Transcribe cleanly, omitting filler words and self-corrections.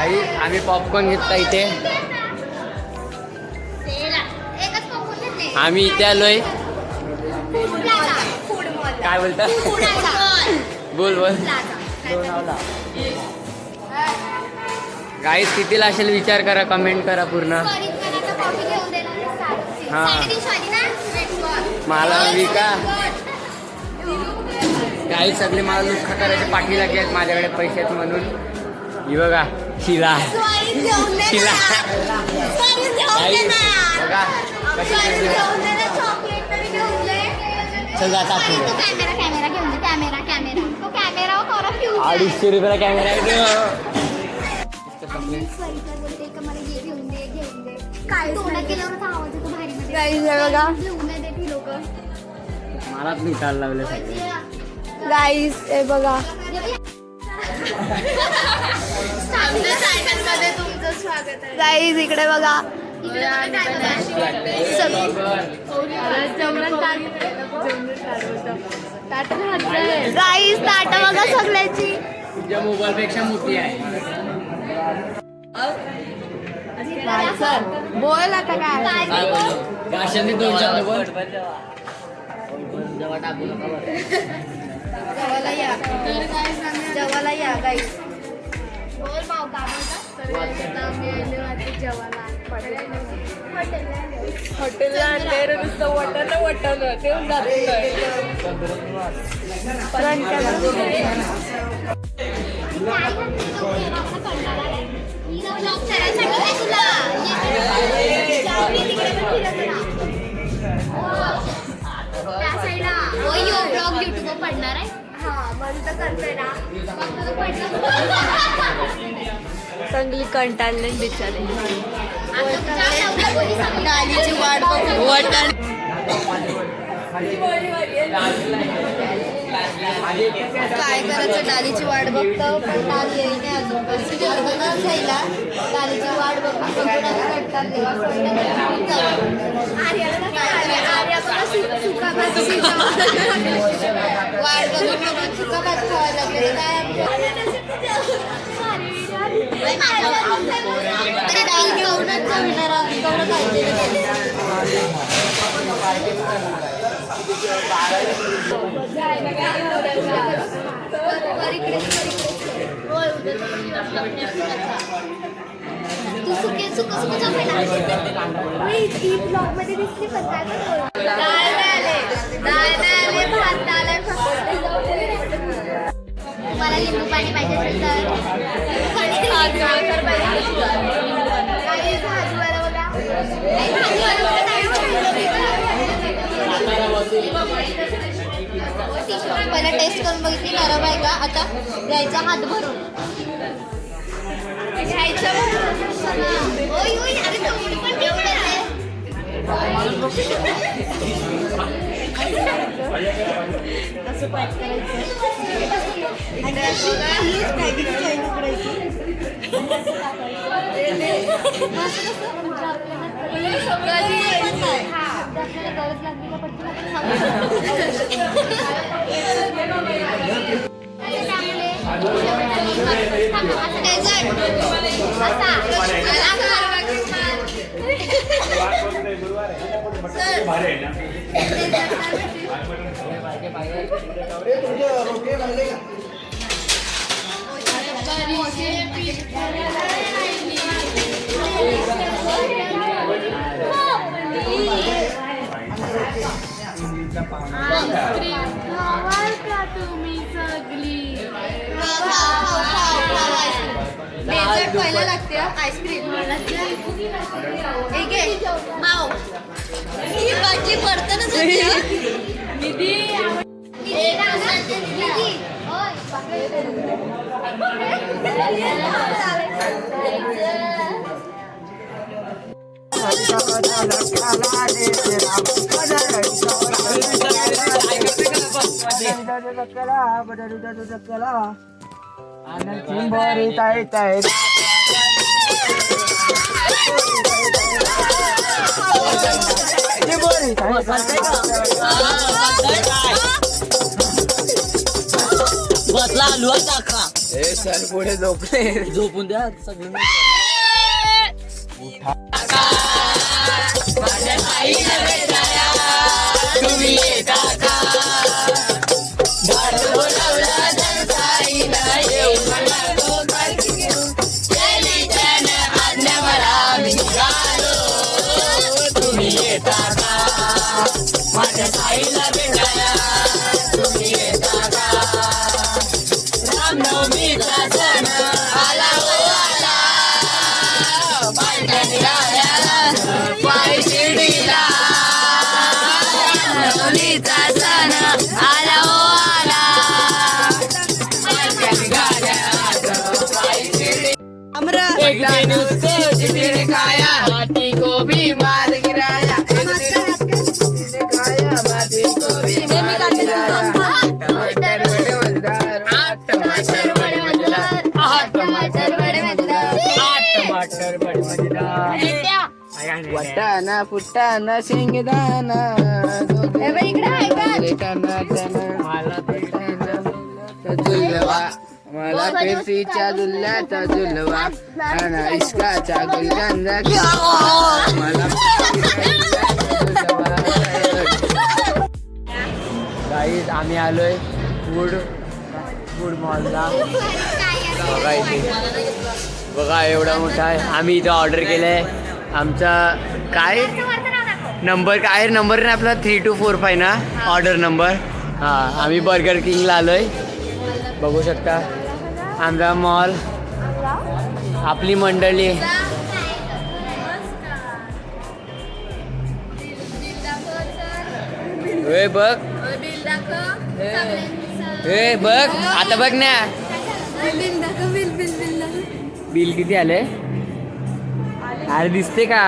आई आम्ही पॉपकॉर्न घेतला इथे. आम्ही इथे आलोय. काय बोलता? बोल बोल. गाईस कितीला असेल विचार करा, कमेंट करा पूर्ण. हा मला विका काही सगळे मला लुक्खा करायचे पाठी लागले आहेत माझ्याकडे पैसे आहेत म्हणून. ही बघा शिला शिला बघा चल जाता 250 रुपयाला कॅमेरा आहे. मलाच निकाल लावले गाईस हे बघा. गाईस इकडे बघा. गाईस ताटा बघा सगळ्याची. तुझ्या मोबाईल पेक्षा मोठी आहे. बोल आता काय भाषाने 2 शब्द बोल. जेवायला या गाईस. हॉटेलला आणले नुसतं वटण तेवढं पडणार आहे. चांगली कंटाळले बिचारे. डालीची वाट वटण काय करायचं, डालीची वाट बघतो पण डाली येईने अजून. जायला डालीची वाट बघतो वाट बघून चुका भात खावायला लागले. काय डाल गवणच जमणार गवण तू सुके सुक ब्लॉग मध्ये दिसली पण तुम्हाला लिंबू पाणी पाहिजे असेल पहिला टेस्ट करून बघितली नरम आहे का. आता द्यायचा हात भरून घ्यायचं. असं पॅक करायचं. तुम्ही सगळी डेझर्ट पहिला लागते आईस्क्रीम. माव ही बाटली पडतानाच बसला आलू टाका. हे सर पुढे झोपले. झोपून द्या सगळं. तुम्ही येता का? झाड बोलावला तर साईला येऊन मला गोपाल घेऊन. गेली त्यानं आज्ञा मला मी निघालो. तुम्ही येता का माझ्या साईला भेटायला? तुम्ही येता का? रामनवमीचा सण आला हो आला. पालख्या निघाल्या पायी शिर्डीला. रामनवमीचा सण आला हो आला. पालख्या निघाल्या पायी शिर्डीला. एक दिन उससे जितने खाया हाथी को भी मार गिराया. एक दिन उससे खाया हाथी को भी मार गिराया. टमाटर बड़े मजेदार. टमाटर बड़े मजेदार. टमाटर बड़े मजेदार. टमाटर बड़े मजेदार. वटाणा फुटाणा शेंगदाणा इकडे आहे का? मला झुलवा. मला पेप्सीच्या झुल्याचा झुलवा. आणि इश्काचा गुलगंजा मला गाईज आम्ही आलोय फूड मॉलला. बघा इथे बघा एवढा मोठा आहे. आम्ही इथं ऑर्डर केलंय. आमचा काय नंबर काय नंबर ना आपला 3245 ना ऑर्डर नंबर. हां आम्ही बर्गर किंगला आलोय. बघू शकता आमचा मॉल. आपली मंडळी हे बघ. हे बघ आता बघ ना बिल किती आले. अरे दिसते का?